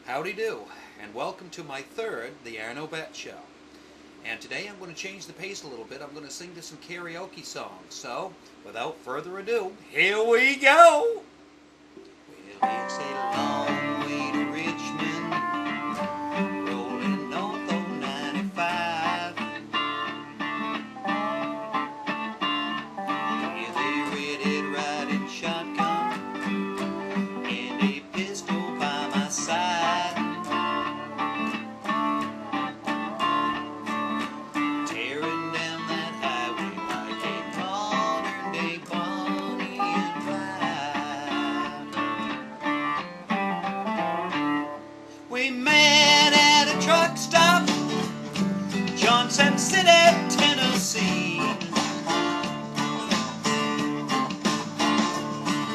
Howdy do, and welcome to my third The Arno BETTS Show. And today I'm going to change the pace a little bit. I'm going to sing to some karaoke songs. So, without further ado, here we go! Well, it's a long way to Richmond, rolling north on 95. Yeah, they ready riding shotgun, and a pistol by my side. Tearing down that highway like a modern day Bonnie and Clyde. We met at a truck stop, Johnson City, Tennessee.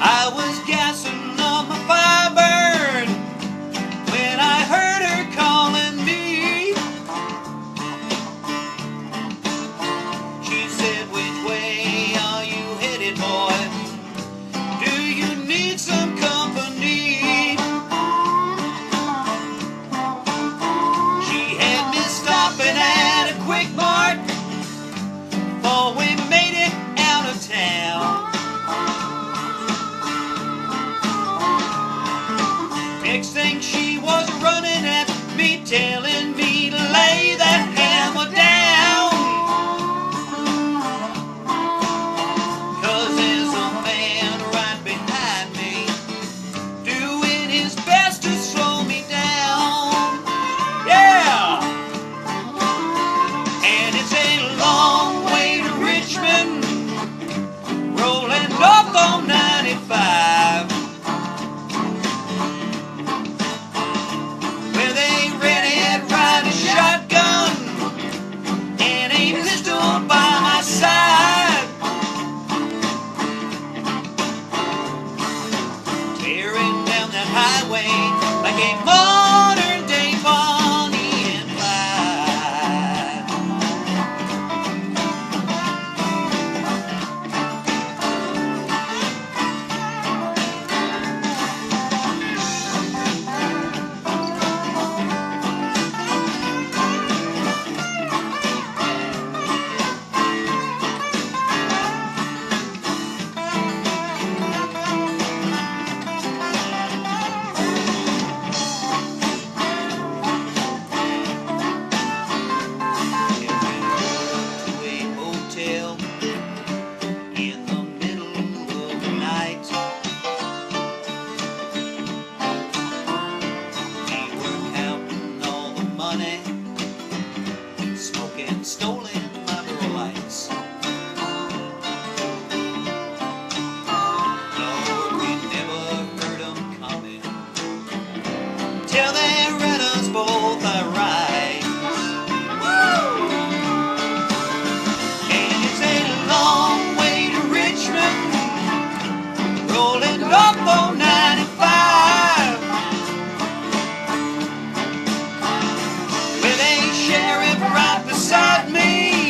I was gassing on my Firebird when I heard her calling me. She said, "Which way are you headed, boy? Do you need some company?" She had me stopping at a Quick Mart before we made it out of town. Next thing she was running at me, telling me to lay that hammer down, 'cause there's a man right behind me doing his best to slow me down. Yeah! And it's a long way to Richmond, rolling north on 95. Shotgun and a pistol by my side, tearing down that highway like a modern day Bonnie and Clyde. In the middle of the night, we were counting all the money, smoking stolen Marlboro Lights. Lord, we never heard them coming till they read us both our rights. Rolling up on 95 with a sheriff right beside me,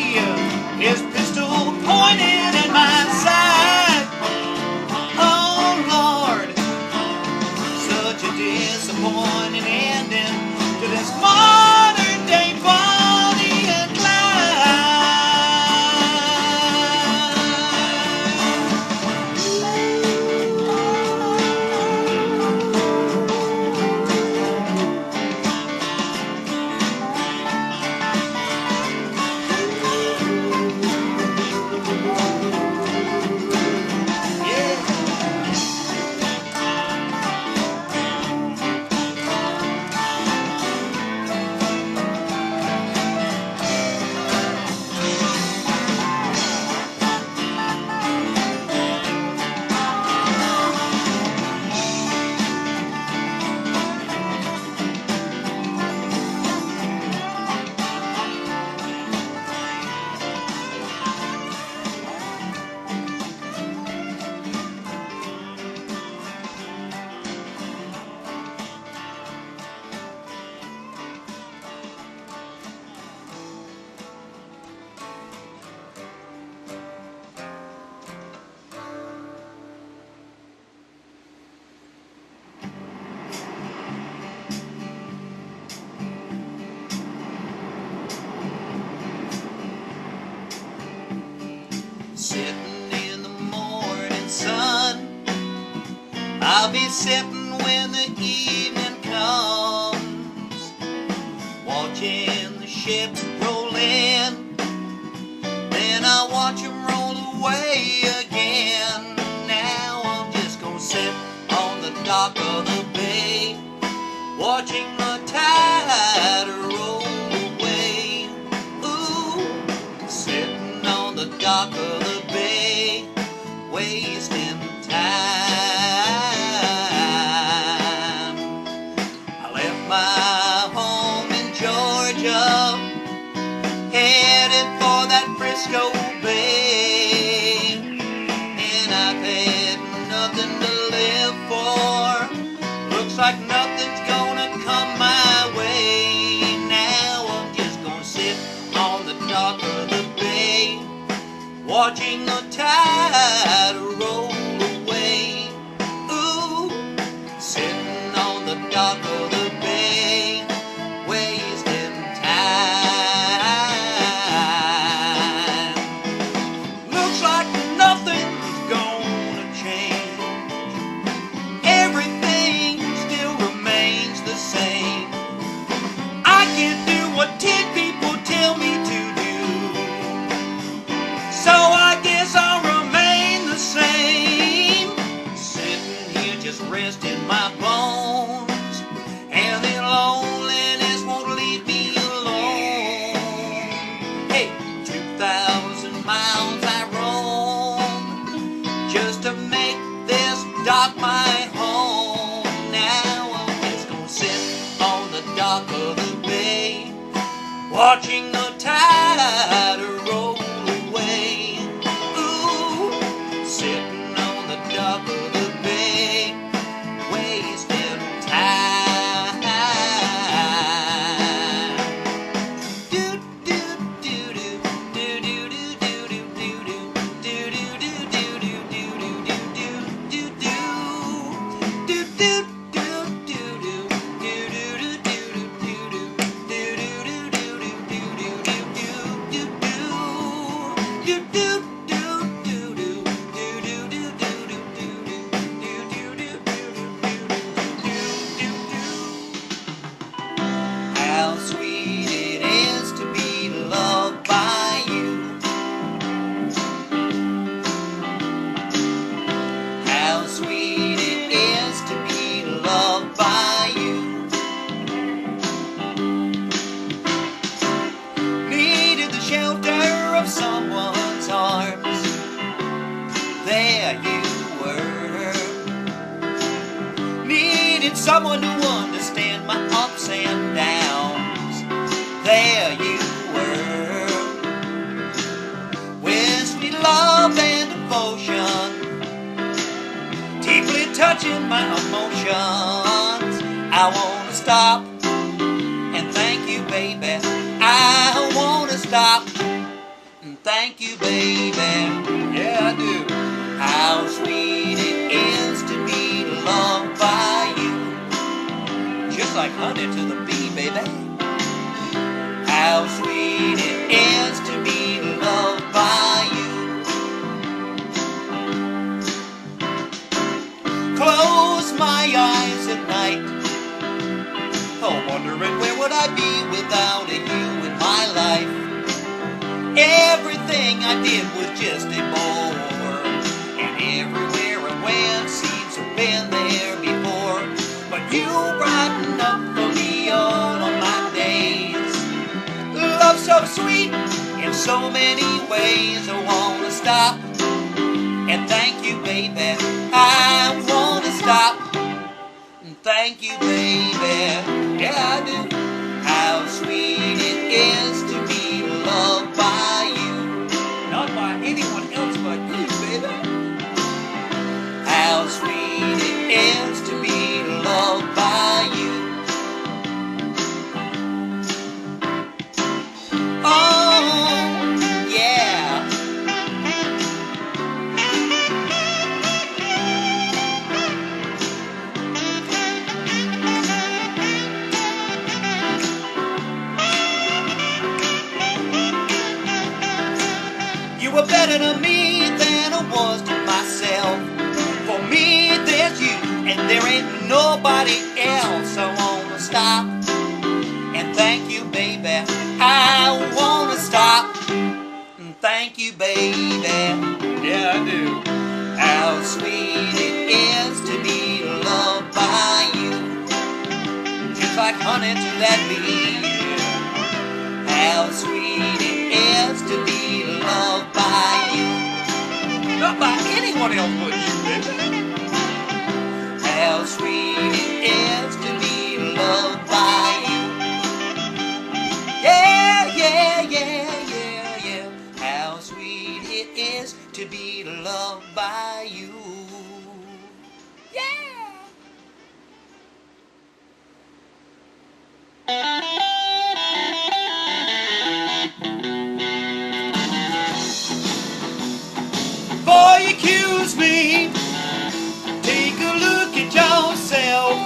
sitting in the morning sun. I'll be sitting when the evening comes, watching the ships roll in. Then I'll watch them roll away again. Now I'm just gonna sit on the dock of the bay, watching the tide roll away. Ooh, sitting on the dock of the bay, wasting time. I left my home in Georgia, headed for that Frisco Bay, and I've had nothing to live for. Looks like nothing's gonna come my way. Now I'm just gonna sit on the dock of the bay, watching the tide roll away. Ooh, sitting on the dock of the bay, wasting time. Looks like nothing's gonna change. Everything still remains the same. I can't do what 10 people tell me to do, so I guess I'll remain the same. Sitting here just resting my bones, and the loneliness won't leave me alone. Hey, 2,000 miles I roam just to make this dock my home. Now I'm just gonna sit on the dock of the bay, watching the tide roll away. Ooh, sitting on the dock of the bay, wasting time. Do do do do do do do do do do do do do do do do do do do do. How sweet it is to be loved by you. How sweet it is to be loved by you. Needed the shelter of someone's arms. There you were. Needed someone to understand my ups and downs. There you were. With sweet love and devotion, deeply touching my emotions. I wanna stop and thank you, baby. I wanna stop and thank you, baby. Yeah, I do. How sweet it is to be loved by you, just like honey to the bee, baby. How sweet it is to be loved by you. Close my eyes at night, oh, wondering where would I be without you in my life. Everything I did was just a bore, and everywhere I went seems to have been there before. But you brighten up for me all of my days. Love so sweet in so many ways. I wanna stop and thank you, baby. I wanna stop and thank you, baby. Yeah, I do. How sweet it is to be loved by you, not by anyone else but you, baby. How sweet it is to be loved by you. Oh, yeah. were better to me than I was to myself. For me, there's you, and there ain't nobody else. I wanna stop and thank you, baby. I wanna stop and thank you, baby. Yeah, I do. How sweet it is to be loved by you, just like honey to that bee. How sweet it is to be loved by you, not by anyone else but you, baby. How sweet it is to be loved by you. Yeah, yeah, yeah, yeah, yeah. How sweet it is to be loved by you. Yeah. Before you accuse me, take a look at yourself.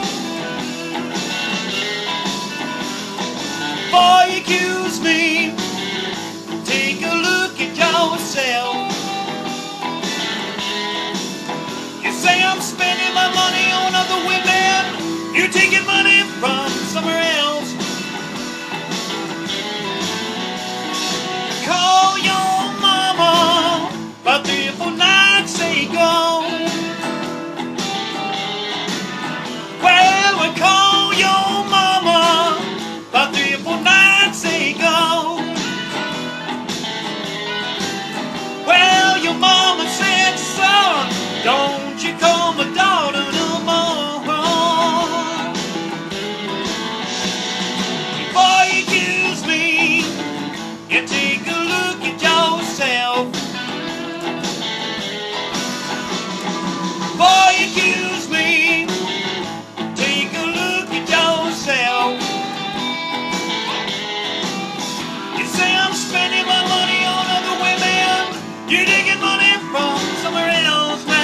Before you accuse me, take a look at yourself. You say I'm spending my money on other women, you're taking money from somewhere else. Call your mama about 3 or 4 nights ago. Well, we call your mama about 3 or 4 nights ago. Well, your mama said, son, don't you call my daughter no more. Before you accuse me, you take a look at yourself. Before you accuse me, take a look at yourself. You say I'm spending my money on other women, you're taking money from somewhere else now.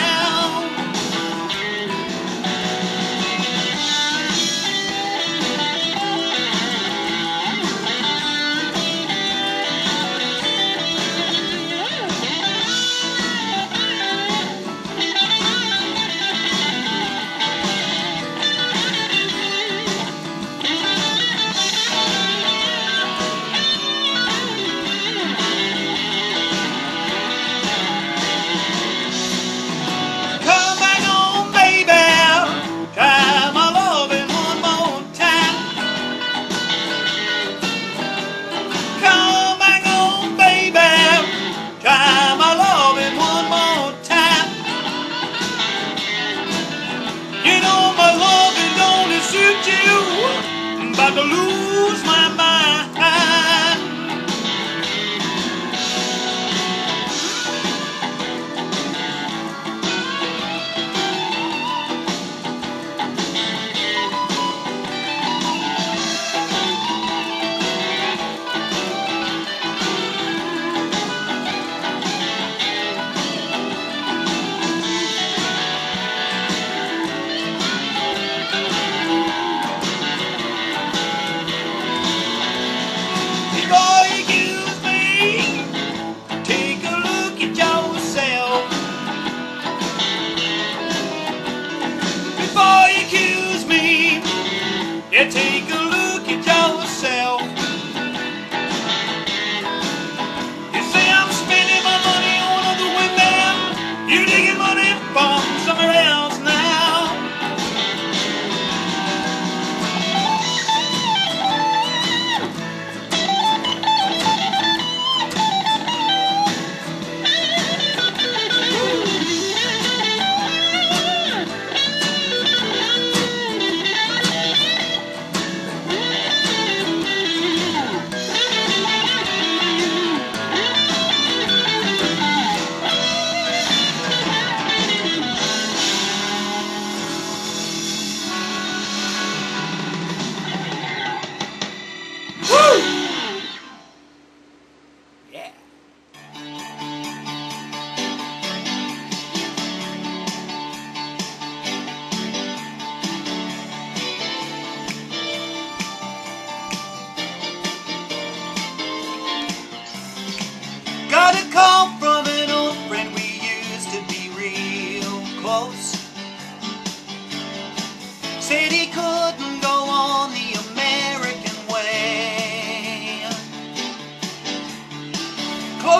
I'm about to lose my mind. Before you accuse me, take a look at yourself. Before you accuse me, yeah, take a look at yourself. You say I'm spending my money on other women, you're taking money from somewhere else now.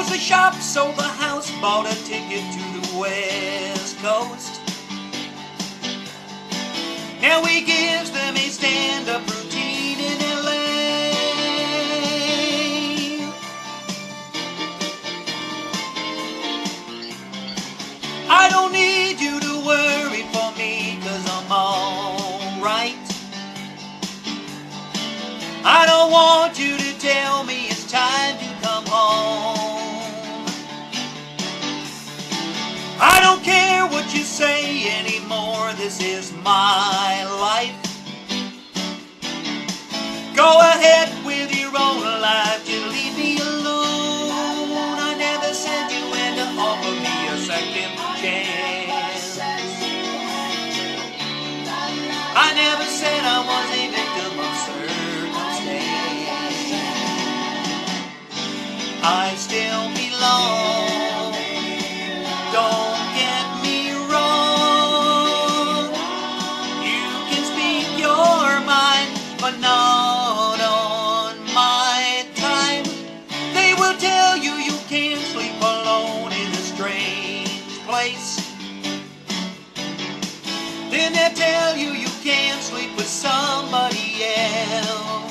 closed the shop, sold the house, bought a ticket to the West Coast. Now he gives them a stand-up routine in LA. I don't need you to worry for me, 'cause I'm alright. I don't want you to tell me it's time to come home. I don't care what you say anymore, this is my life. Go ahead with your own life, just leave me alone. I never said you had to offer me a second chance. I never said I was a victim of circumstance. I still belong, don't get me wrong. You can speak your mind, but not on my time. They will tell you you can't sleep alone in a strange place. Then they'll tell you you can't sleep with somebody else.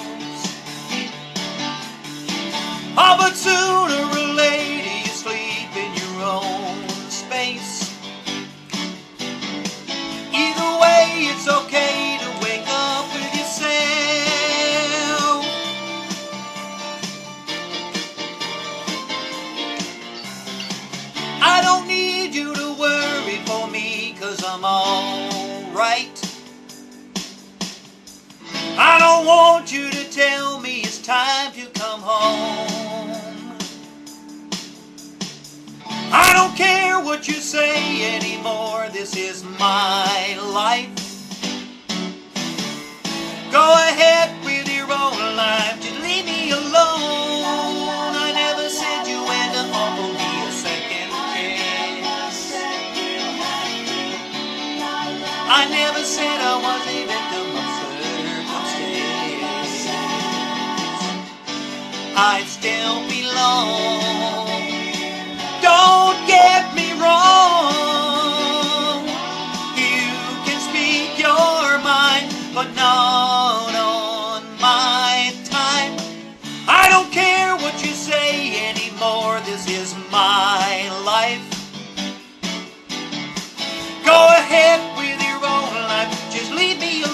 Oh, but sooner or later you sleep in your own space. Either way, it's okay to wake up with yourself. I don't need you to worry for me, 'cause I'm alright. I don't want you to tell me it's time to come home. I don't care what you say anymore, this is my life. Go ahead with your own life, just leave me alone. I never said you had to offer me a second chance. I never said I was a victim of circumstance. I still belong, don't get me wrong. You can speak your mind, but not on my time. I don't care what you say anymore, this is my life. Go ahead with your own life, just leave me alone.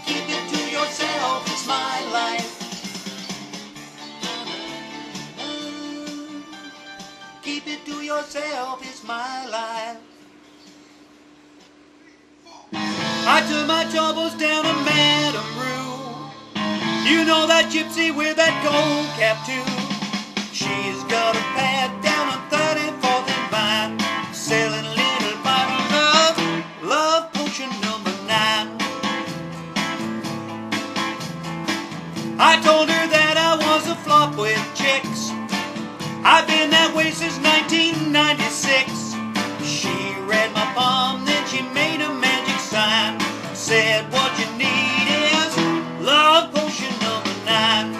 Keep it to yourself, it's my life. Keep it to yourself, it's my life. I took my troubles down on Madame Rue. You know that gypsy with that gold cap too. She's got a pad down on 34th and Vine, selling a little bottle of love potion number 9. I told her that I was a flop with chicks. I've been that way since 1996. She read my palm, then she made a magic sign. Said what you need is love potion number 9.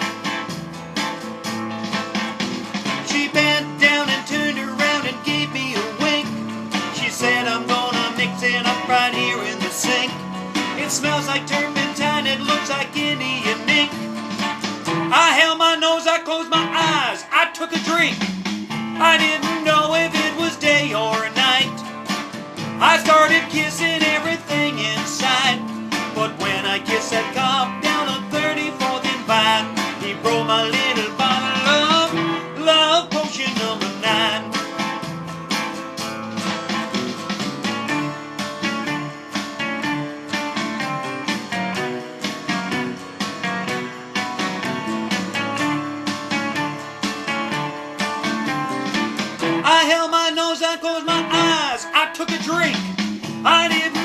She bent down and turned around and gave me a wink. She said I'm gonna mix it up right here in the sink. It smells like turpentine, it looks like Indian ink. I held my nose, I closed my eyes, I took a drink. I didn't know if it was day or night. I started kissing everything inside. But when I kissed that cop down on 34th and Vine, he broke my little bottle of love potion number 9. I held my nose, I closed my eyes, I took a drink. I didn't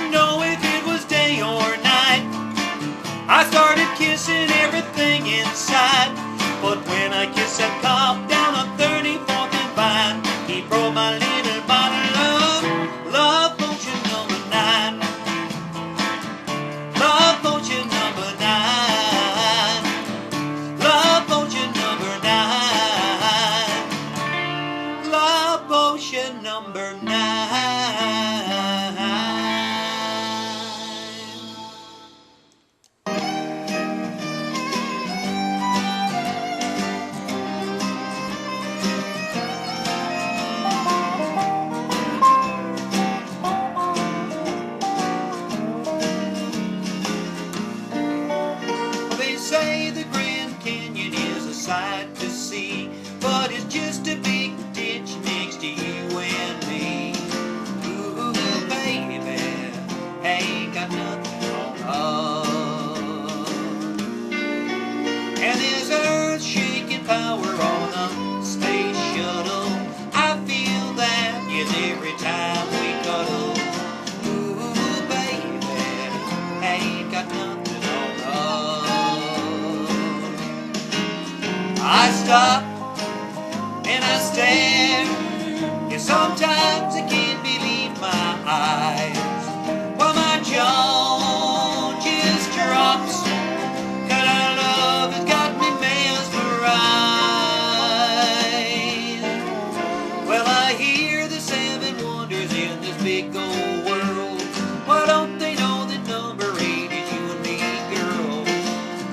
stop and I stare. Yeah, sometimes I can't believe my eyes. Well, my jaw just drops, 'cause our love has got me mesmerized. Well, I hear the seven wonders in this big old world. Why don't they know that number 8 is you and me, girl?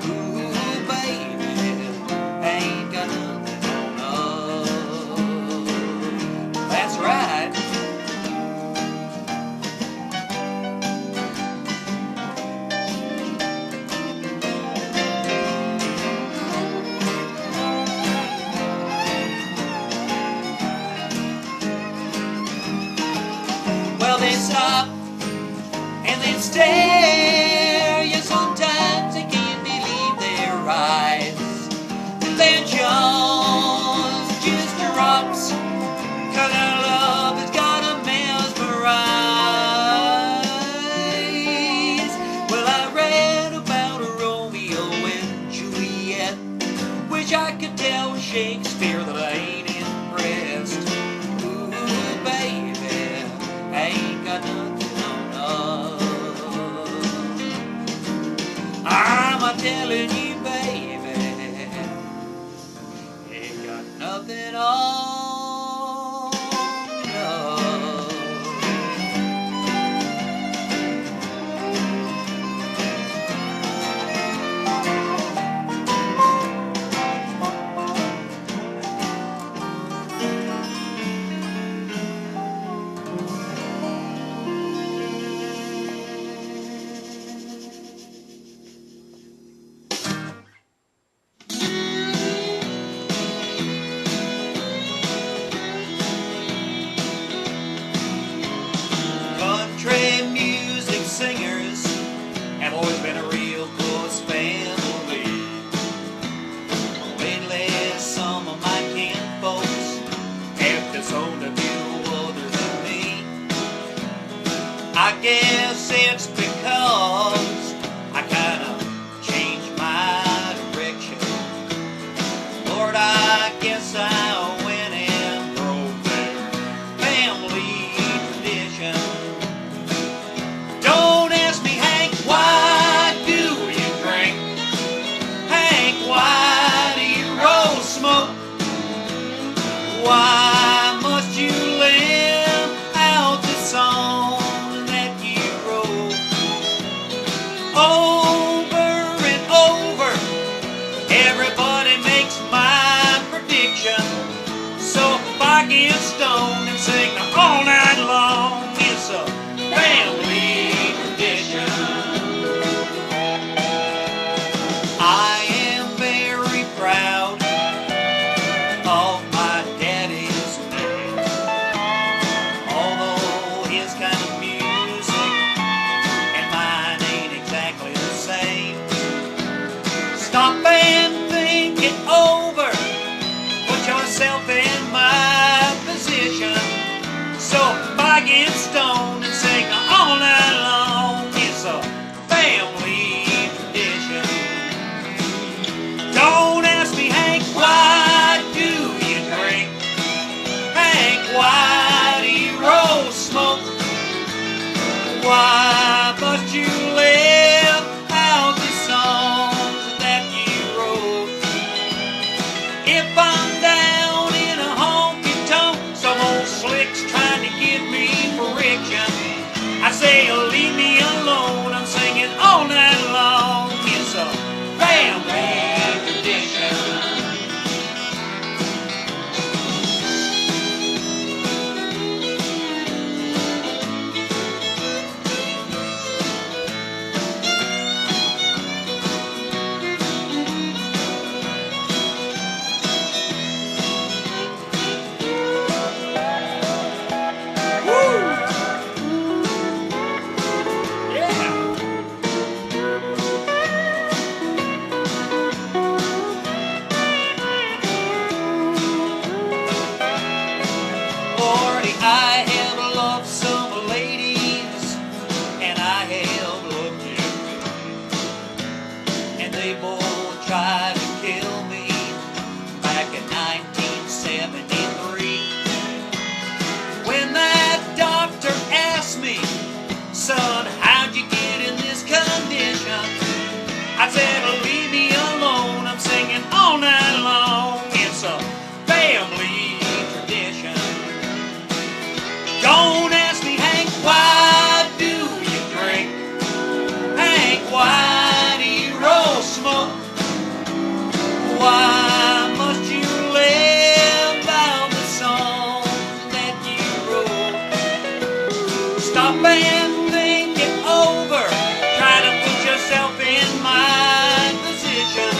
Ooh, baby, I ain't got nothing on us. That's right. Well, they stop and they stare. Yeah, sometimes they can't believe their eyes. And their jaws just drops, 'cause our love has got them mesmerized. Well, I read about Romeo and Juliet. Wish I could tell Shakespeare that I ain't impressed. Ooh, baby, I ain't got nothing on us. I'm a telling you, baby, ain't got nothing on us. Country music singers have always been a real close family. Lately, some of my kinfolks have disowned a few others than me. I guess it's because I kind of changed my direction. Lord, I guess I went and broke their family tradition. Don't ask me, Hank, why do you drink? Hank, why do you roll smoke? Why must you live out the song that you wrote? Over and over, everybody makes my prediction. So if I get stoned and sing all night long, it's a family tradition. I am very proud of my daddy's name. Although his kind of music and mine ain't exactly the same. Stop and think it over. Put yourself in my position. So if I get stoned and sing all night long, it's a family tradition. Don't ask me, Hank, why do you drink? Hank, why do you roll smoke? Why must you live out the songs that you wrote? If I'm down in a honky-tonk, some old slick's trying to give me friction, I say, leave me alone, I'm singing all night long. It's a family tradition. I have loved some ladies, and I have loved you, and they both tried to kill me back son, how'd you get in this condition? I said, leave me alone, I'm singing all night long. It's a family tradition. Don't ask me, Hank, why do you drink? Hank, why do you roll smoke? Why must you live out the song that you wrote? Stop and think it over. Try to put yourself in my position.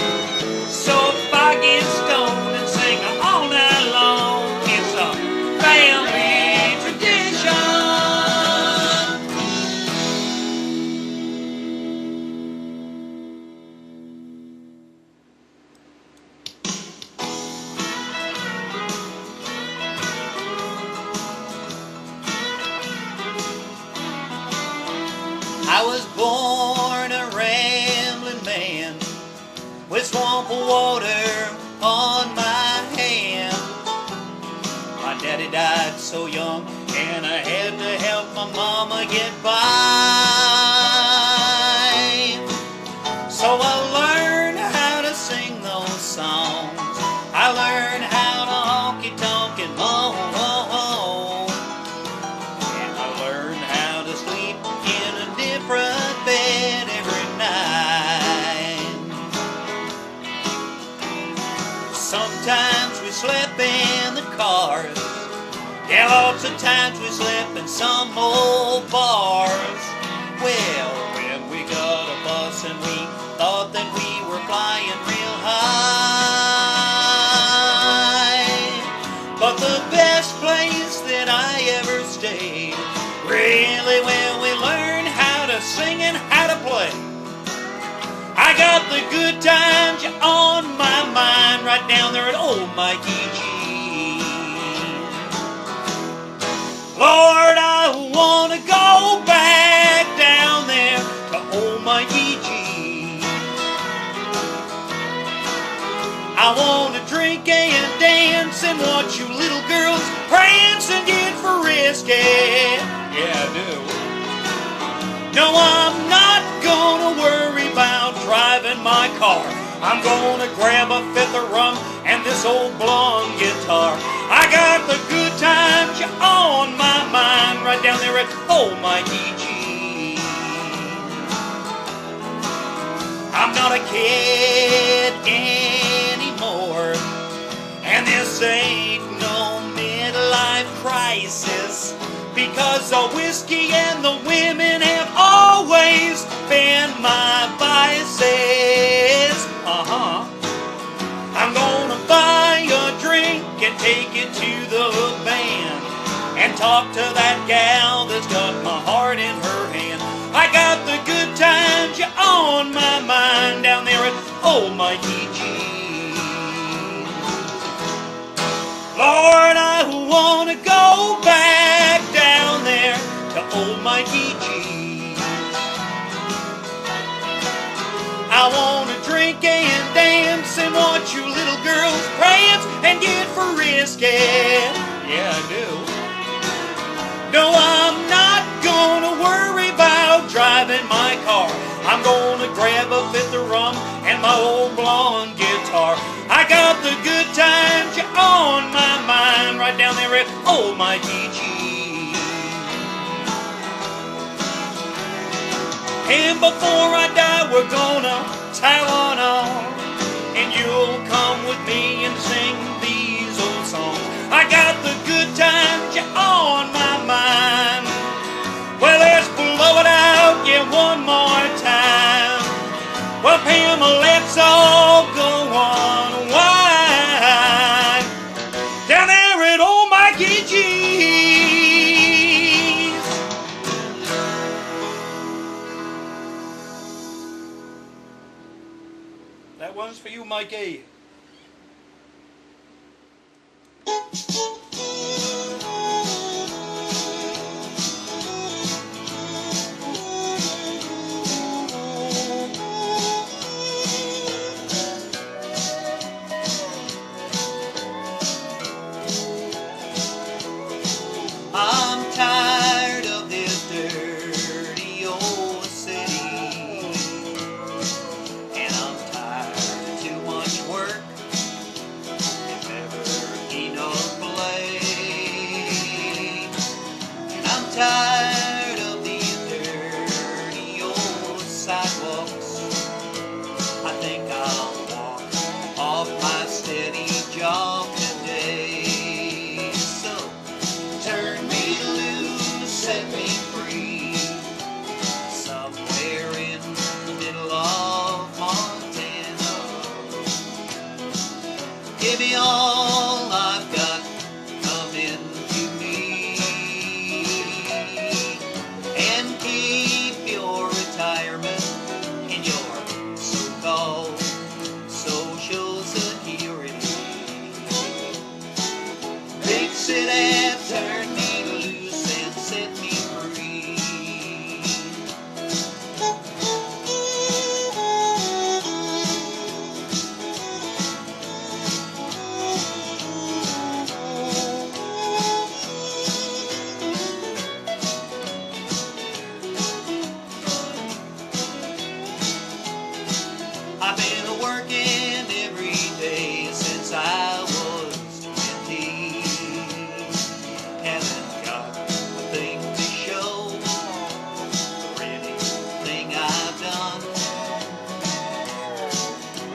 So if I get stoned and sing all night long, it's a family tradition. I was born a rambling man with swamp water on my hand. My daddy died so young and I had to help my mama get by. So I learned how to sing those songs. I learned how to honky-tonk and moan. And I learned how to sleep in a different bed every night. Sometimes we slept in the cars. Yeah, lots of times we slept in some old bars. Well, when we got a bus and we thought that we were flying real high. But the best place that I ever stayed, really well, we learned how to sing and how to play. I got the good times on my mind right down there at old Mikey G. Lord, I want to go back down there to old Mikey G. I want to drink and dance and watch you little girls prance and get frisky. Yeah, I do. No, I'm not gonna worry about driving my car. I'm gonna grab a fifth of rum and this old blonde guitar. I got the good times on my mind right down there at old Mikey G. I'm not a kid anymore, and this ain't no midlife crisis, because the whiskey and the women have always been my vices. I'm gonna buy a drink and take it to the band and talk to that gal that's got my heart in her hand. I got the good times on my mind down there at old Mikey G. Lord, I wanna go back down there to old Mikey G. I wanna drink and dance and watch you little girls prance and get frisky. Yeah, I do. No, I'm not gonna worry about driving my car. I'm gonna grab a fifth of rum and my old blonde guitar. I got the good times on my mind right down there at old Mikey G. And before I die, we're gonna tie one on, and you'll come with me and sing these old songs. I got the good times on my mind. Well, let's blow it out, yeah, one more time. Well, Pamela, let's all go on a wine down there at old Mikey G's. That one's for you, Mikey. I'm tired of this dirty keep your retirement in your so-called Social Security. Fix it and turn me loose and set me free. I've been working every day since I was 20. Haven't got a thing to show for anything I've done.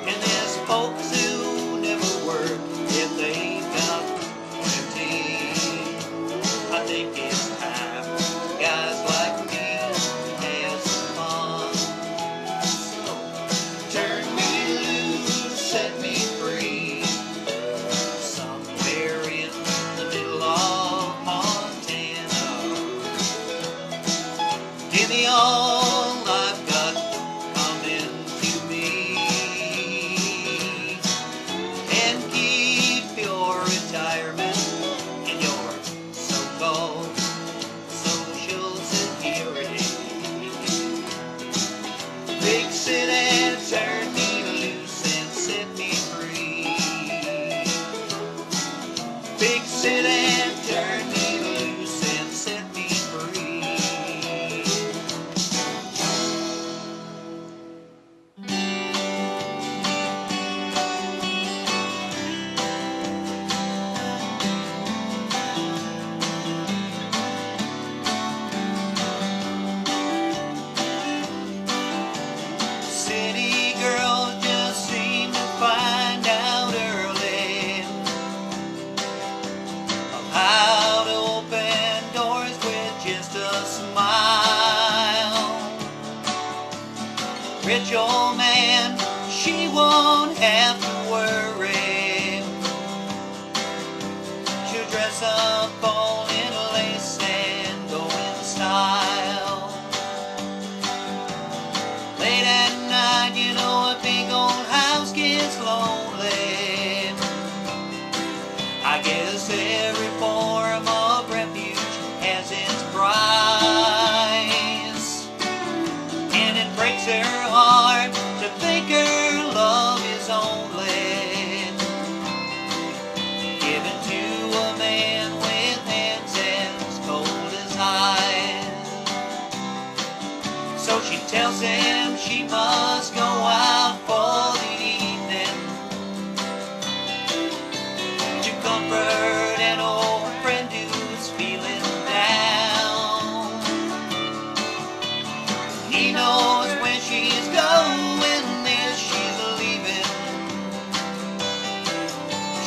And there's folks who never work if they've got plenty. I think it's time guys like me have some fun. Turn me loose, set me free, somewhere in the middle of Montana. Give me all I've got coming to me, and keep your retirement in your so-called Social Security. Fix it and turn me loose and set me free. Fix it and turn me loose and set me free. City girls just seem to find out early of how to open doors with just a smile. Rich old man, she won't have to worry. She'll dress up all in lace and go in style. Late at night, you know, a big old house gets lonely. I guess every form of refuge has its price, and it breaks her heart to think her love is only given to a man with hands as cold as ice. So she tells him she must go out for the evening to comfort an old friend who's feeling down. He knows when she's going, then she's leaving.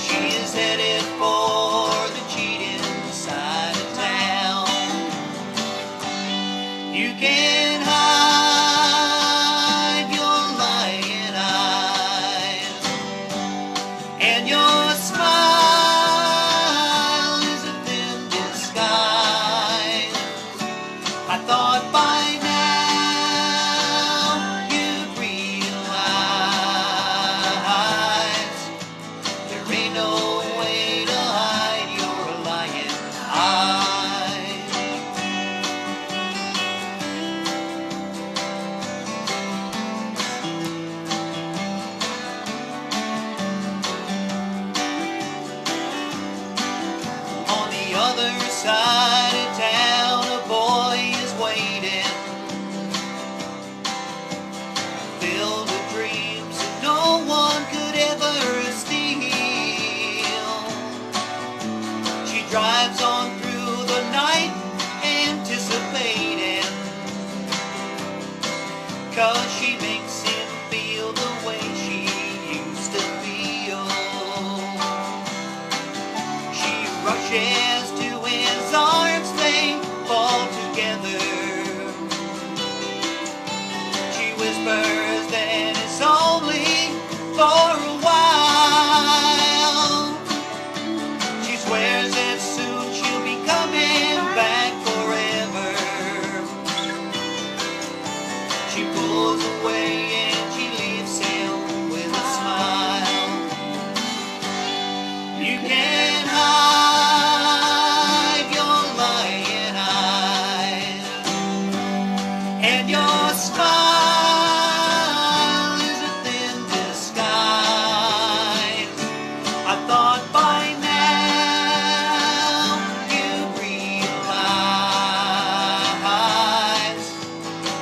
She is headed for the cheating side of town. You can hide your lying eyes, and your smile is a thin disguise. I thought by now you'd realize there ain't no way to hide your lying eyes. On the other side of town, a boy is waiting, filled with dreams that no one could ever steal. She drives on through the night, anticipating, 'cause she makes him feel the way she used to feel. She rushes to his arms, they fall together. She whispers that it's only for a while. She swears that soon she'll be coming back forever. She pulls away and she leaves him with a smile. You can't hide your lying eyes, and your smile is a thin disguise. I thought by now you'd realize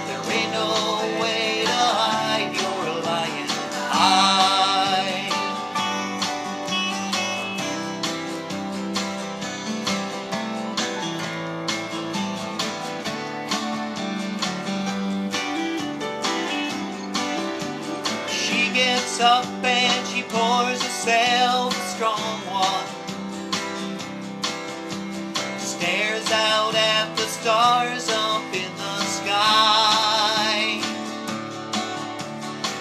there ain't no way to hide your lying eyes. She gets up and she pours herself a strong one, stares out at the stars up in the sky.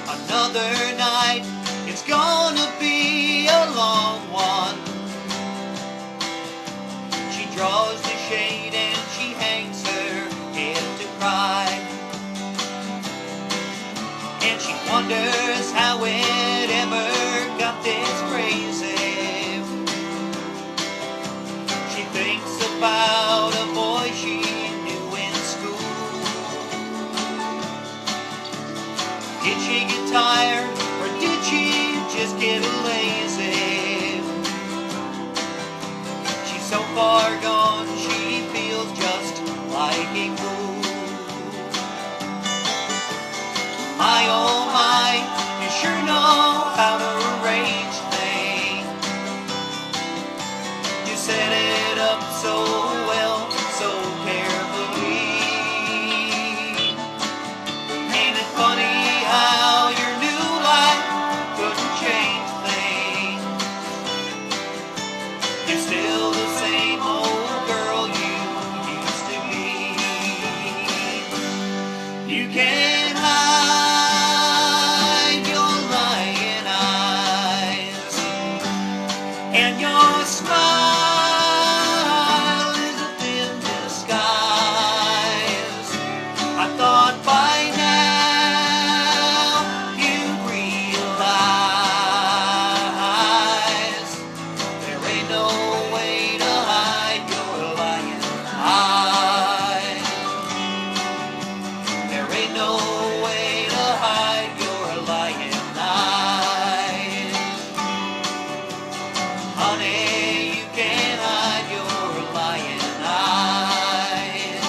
Another night, it's gonna be a long one. She draws the shade and she hangs her head to cry, and she wonders how it ever got this crazy. She thinks about a boy she knew in school. Did she get tired, or did she just get lazy? She's so far gone, she feels just like a fool. My oh my, you sure know how to arrange things. You set it up so well, so carefully. Ain't it funny how your new life couldn't change things? You're still the same old girl you used to be. You can't hide your lying eyes, and your smile is a thin disguise. I thought by now you'd realize there ain't no way to hide your lying eyes. There ain't no way to hide your lying eyes. Honey, you can't hide your lying eyes.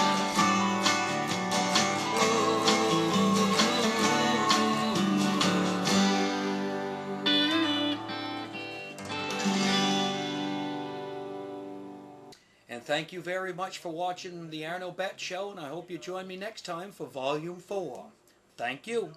And thank you very much for watching the Arno BETTS Show, and I hope you join me next time for Volume 4. Thank you.